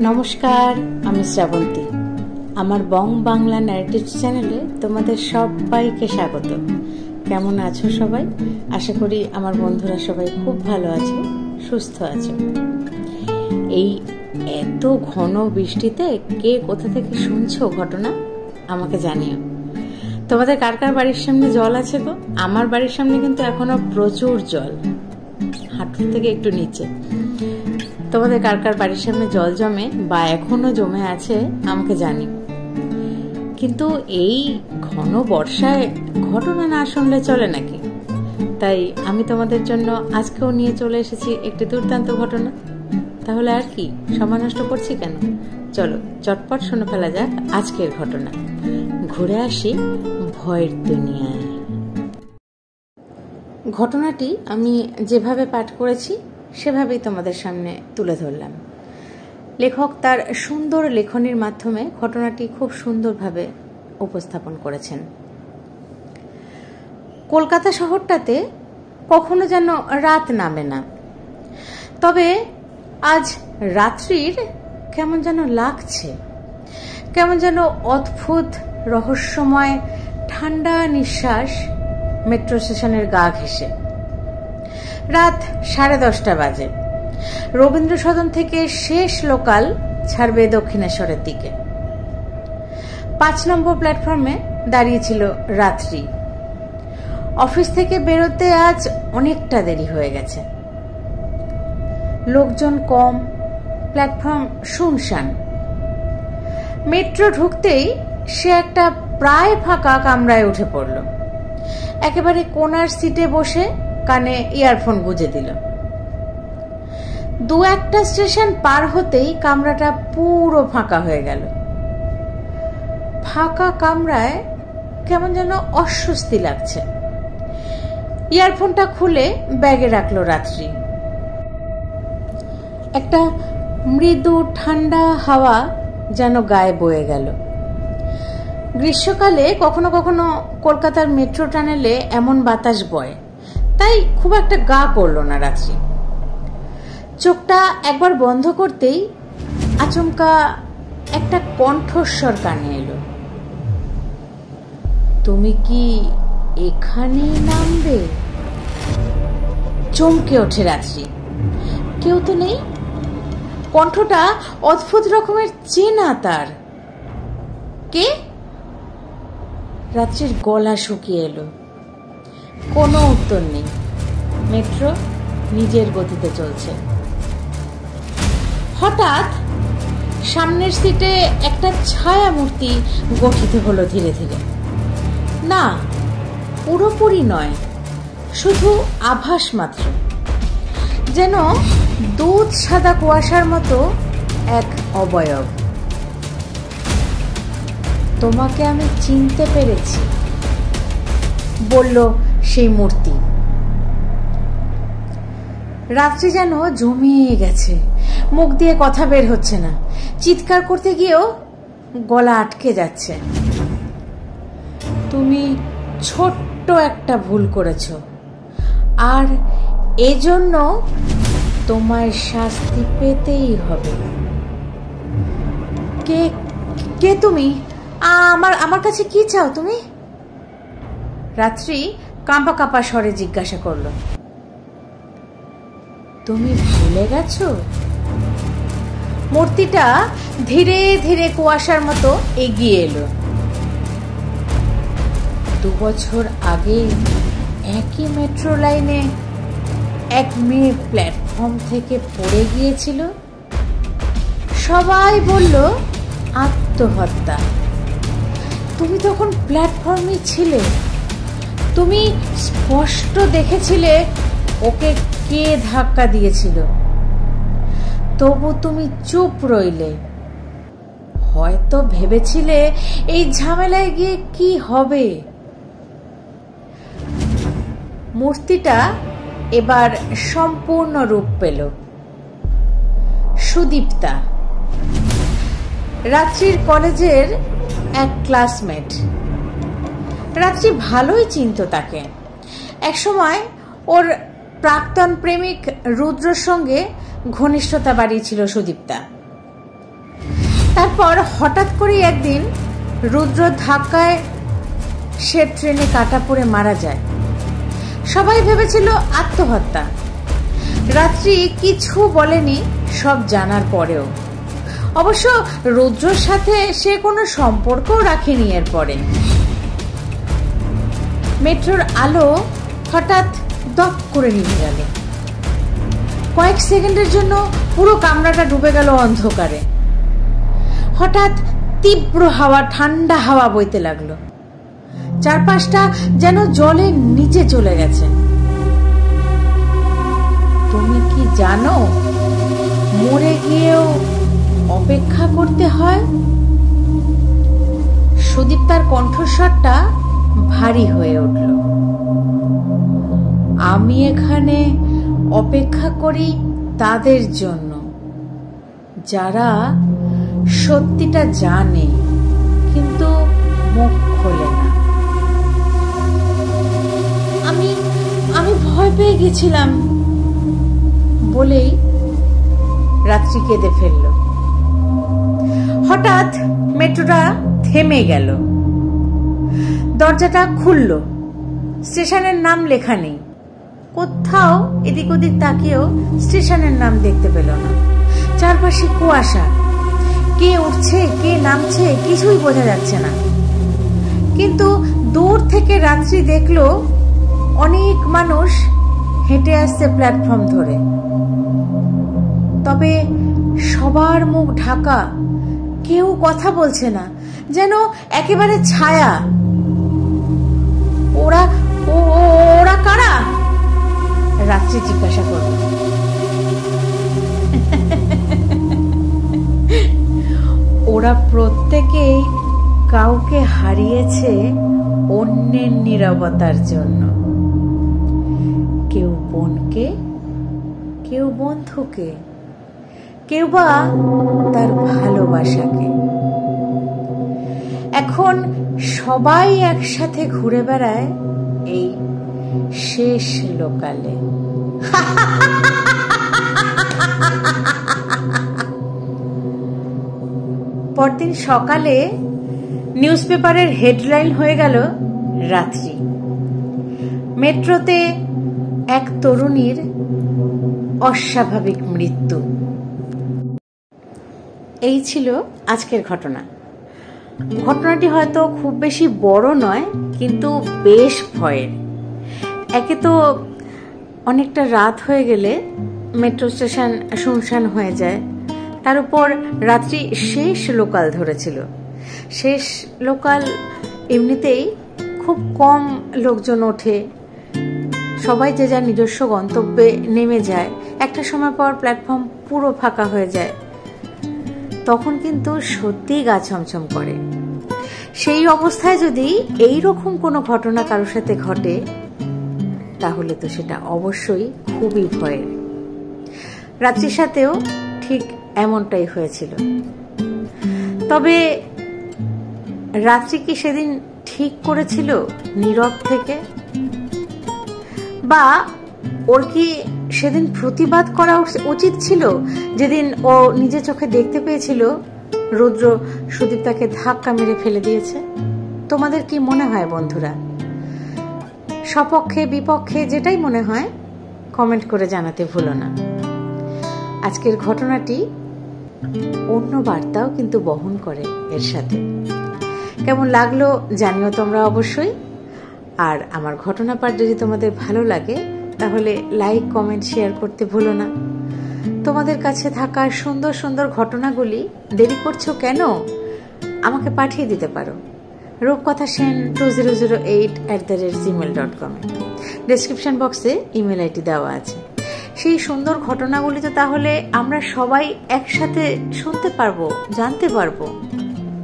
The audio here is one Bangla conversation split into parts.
নমস্কার, আমি শ্রাবন্তী। আমার বং বাংলা ন্যারেটিভ চ্যানেলে তোমাদের সবাইকে স্বাগত। কেমন আছো সবাই? আশা করি আমার বন্ধুরা সবাই খুব ভালো আছো, সুস্থ আছো। এই এত ঘন বৃষ্টিতে কে কোথা থেকে শুনছো ঘটনা আমাকে জানিও। তোমাদের কার কার বাড়ির সামনে জল আছে গো? আমার বাড়ির সামনে কিন্তু এখনো প্রচুর জল, হাঁটুর থেকে একটু নিচে। তোমাদের কার কার বাড়ির সামনে জল জমে বা এখনো জমে আছে আমাকে জানি। কিন্তু এই ঘন বর্ষায় ঘটনা না শুনলে চলে নাকি? তাই আমি তোমাদের জন্য আজকেও নিয়ে চলে এসেছি একটি দুর্দান্ত ঘটনা। তাহলে আর কি সময় নষ্ট করছি কেন, চলো চটপট শুনে ফেলা যাক আজকের ঘটনা। ঘুরে আসি ভয়ের দুনিয়ায়। ঘটনাটি আমি যেভাবে পাঠ করেছি সেভাবেই তোমাদের সামনে তুলে ধরলাম। লেখক তার সুন্দর লেখনীর মাধ্যমে ঘটনাটি খুব সুন্দরভাবে উপস্থাপন করেছেন। কলকাতা শহরটাতে কখনো যেন রাত নামে না, তবে আজ রাত্রির কেমন যেন লাগছে, কেমন যেন অদ্ভুত রহস্যময় ঠান্ডা নিঃশ্বাস মেট্রো স্টেশনের গা ঘেঁষে। রাত 10:30 বাজে। রবীন্দ্র সদন থেকে শেষ লোকাল ছাড়বে দক্ষিণেশ্বরের দিকে। 5 নম্বর প্ল্যাটফর্মে দাঁড়িয়েছিল রাত্রি। অফিস থেকে বেরোতে আজ অনেকটা দেরি হয়ে গেছে। লোকজন কম, প্ল্যাটফর্ম শুনশান। মেট্রো ঢুকতেই সে একটা প্রায় ফাঁকা কামরায় উঠে পড়ল। একেবারে কোনার সিটে বসে কানে ইয়ারফোন গুঁজে দিল। 2-1টা স্টেশন পার হতেই কামরাটা পুরো ফাঁকা হয়ে গেল। ফাঁকা কামরায় কেমন যেন অস্বস্তি লাগছে। ইয়ারফোনটা খুলে ব্যাগে রাখলো রাত্রি। একটা মৃদু ঠান্ডা হাওয়া যেন গায়ে বয়ে গেল। গ্রীষ্মকালে কখনো কখনো কলকাতার মেট্রো টানেলে এমন বাতাস বয়, তাই খুব একটা গা করলো না রাত্রি। চোখটা একবার বন্ধ করতেই আচমকা একটা কণ্ঠস্বর কানে এলো। তুমি কি এখানেই নামবে? চমকে ওঠে রাত্রি। কেউ তো নেই। কণ্ঠটা অদ্ভুত রকমের চেনা তার। কে? রাত্রির গলা শুকিয়ে এলো। কোনো উত্তর নেই। মেট্রো নিজের গতিতে চলছে। হঠাৎ সামনের সিটে একটা ছায়া মূর্তি গঠিত হলো ধীরে ধীরে। না, পুরোপুরি নয়, শুধু আভাস মাত্র। যেন দুধ সাদা কুয়াশার মতো এক অবয়ব। তোমাকে আমি চিনতে পেরেছি, বলল সেই মূর্তি। রাত্রি যেন জমিয়ে গেছে, মুখ দিয়ে কথা বের হচ্ছে না। চিৎকার করতে গিয়েও গলা আটকে যাচ্ছে। তুমি ছোট্ট একটা ভুল করেছ, আর এজন্য তোমায় শাস্তি পেতেই হবে। কে কে তুমি? আমার কাছে কি চাও তুমি? রাত্রি কাঁপা কাঁপা স্বরে জিজ্ঞাসা করল। তুমি ভুলে গেছো? মূর্তিটা ধীরে ধীরে কুয়াশার মতো এগিয়ে এলো। 2 বছর আগে একই মেট্রো লাইনে এক মেয়ে প্ল্যাটফর্ম থেকে পড়ে গিয়েছিল। সবাই বলল আত্মহত্যা। তুমি তখন প্ল্যাটফর্মে ছিলে। তুমি স্পষ্ট দেখেছিলে ওকে কে ধাক্কা দিয়েছিল। তবু তুমি চুপ রইলে। হয়তো ভেবেছিলে এই ঝামেলায় গিয়ে কি হবে। মূর্তিটা এবার সম্পূর্ণ রূপ পেল। সুদীপ্তা, রাত্রির কলেজের এক ক্লাসমেট। রাত্রি ভালোই চিনত তাকে। একসময় ওর প্রাক্তন প্রেমিক রুদ্রর সঙ্গে ঘনিষ্ঠতা বাড়িয়েছিল সুদীপ্তা। তারপর হঠাৎ করে একদিন রুদ্র ধাক্কায় সে ট্রেনে কাটা পড়ে মারা যায়। সবাই ভেবেছিল আত্মহত্যা। রাত্রি কিছু বলেনি সব জানার পরেও। অবশ্য রুদ্রর সাথে সে কোনো সম্পর্কও রাখেনি। এরপরে মেট্রোর আলো হঠাৎ দপ করে নিভে গেল। কয়েক সেকেন্ডের জন্য পুরো কামরাটা ডুবে গেল অন্ধকারে। হঠাৎ তীব্র হাওয়া, ঠান্ডা হাওয়া বইতে লাগলো। চারপাশটা যেন জলের নিচে চলে গেছে। তুমি কি জানো মরে গিয়েও অপেক্ষা করতে হয়? সুদীপ তার কণ্ঠস্বরটা ভারী হয়ে উঠল। আমি এখানে অপেক্ষা করি তাদের জন্য যারা সত্যিটা জানে কিন্তু মুখ খোলে না। আমি ভয় পেয়ে গেছিলাম বলেই রাত্রি কেঁদে ফেলল। হঠাৎ মেট্রোটা থেমে গেল। দরজাটা খুলল। স্টেশনের নাম লেখা নেই। কোথাও এদিক ওদিক তাকিয়েও স্টেশনের নাম দেখতে পেল না। চারপাশে কুয়াশা। কে উঠছে কে নামছে কিছুই বোঝা যাচ্ছে না। কিন্তু দূর থেকে রাত্রি দেখলো অনেক মানুষ হেঁটে আসছে প্ল্যাটফর্ম ধরে। তবে সবার মুখ ঢাকা, কেউ কথা বলছে না, যেন একেবারে ছায়া। ওরা কারা? রাত্রি জিজ্ঞাসা করল। ওরা প্রত্যেকেই কাউকে হারিয়েছে অন্যের নীরবতার জন্য। কেউ বোনকে, কেউ বন্ধুকে, কেউ বা তার ভালোবাসাকে। এখন সবাই একসাথে ঘুরে বেড়ায় এই শেষ লোকালে। পরদিন সকালে নিউজ পেপারের হেডলাইন হয়ে গেল রাত্রি। মেট্রোতে এক তরুণীর অস্বাভাবিক মৃত্যু। এই ছিল আজকের ঘটনা। ঘটনাটি হয়তো খুব বেশি বড় নয়, কিন্তু বেশ ভয়ের। একে তো অনেকটা রাত হয়ে গেলে মেট্রো স্টেশন শুনশান হয়ে যায়। তার উপর রাত্রি শেষ লোকাল ধরেছিল। শেষ লোকাল এমনিতেই খুব কম লোকজন ওঠে, সবাই যে যার নিজস্ব গন্তব্যে নেমে যায়। একটা সময় পর প্ল্যাটফর্ম পুরো ফাঁকা হয়ে যায়। তখন কিন্তু সত্যিই গা ছমছম করে। সেই অবস্থায় যদি এই রকম কোনো ঘটনা কারোর সাথে ঘটে, তাহলে তো সেটা অবশ্যই খুবই ভয়ের। রাত্রির সাথেও ঠিক এমনটাই হয়েছিল। তবে রাত্রি কি সেদিন ঠিক করেছিল নীরব থেকে? বা ওর কি সেদিন প্রতিবাদ করা উচিত ছিল, যেদিন ও নিজে চোখে দেখতে পেয়েছিল রুদ্র সুদীপ তাকে ধাক্কা মেরে ফেলে দিয়েছে? তোমাদের কি মনে হয় বন্ধুরা? সপক্ষে বিপক্ষে যেটাই মনে হয় কমেন্ট করে জানাতে ভুলো না। আজকের ঘটনাটি অন্য বার্তাও কিন্তু বহন করে এর সাথে। কেমন লাগলো জানিও তোমরা অবশ্যই। আর আমার ঘটনা পাঠ যদি তোমাদের ভালো লাগে তাহলে লাইক, কমেন্ট, শেয়ার করতে ভুলো না। তোমাদের কাছে থাকা সুন্দর সুন্দর ঘটনাগুলি দেরি করছো কেন? আমাকে পাঠিয়ে দিতে পারো rupkathasen2008@gmail.com। ডেসক্রিপশন বক্সে ইমেল আইডি দেওয়া আছে। সেই সুন্দর ঘটনাগুলি তো তাহলে আমরা সবাই একসাথে শুনতে পারবো, জানতে পারবো।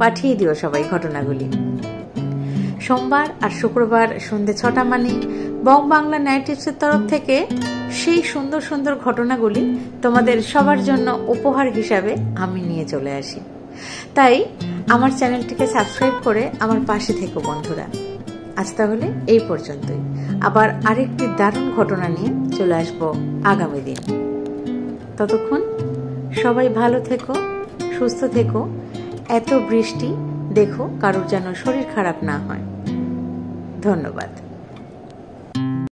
পাঠিয়ে দিও সবাই ঘটনাগুলি। সোমবার আর শুক্রবার সন্ধ্যে 6টা মানে বং বাংলা নাইটিভসের তরফ থেকে সেই সুন্দর সুন্দর ঘটনাগুলি তোমাদের সবার জন্য উপহার হিসাবে আমি নিয়ে চলে আসি। তাই আমার চ্যানেলটিকে সাবস্ক্রাইব করে আমার পাশে থেকো বন্ধুরা। আজ তাহলে এই পর্যন্তই। আবার আরেকটি দারুণ ঘটনা নিয়ে চলে আসবো আগামী দিন। ততক্ষণ সবাই ভালো থেকো, সুস্থ থেকো এত বৃষ্টি, দেখো কারোর যেন শরীর খারাপ না হয়। ধন্যবাদ।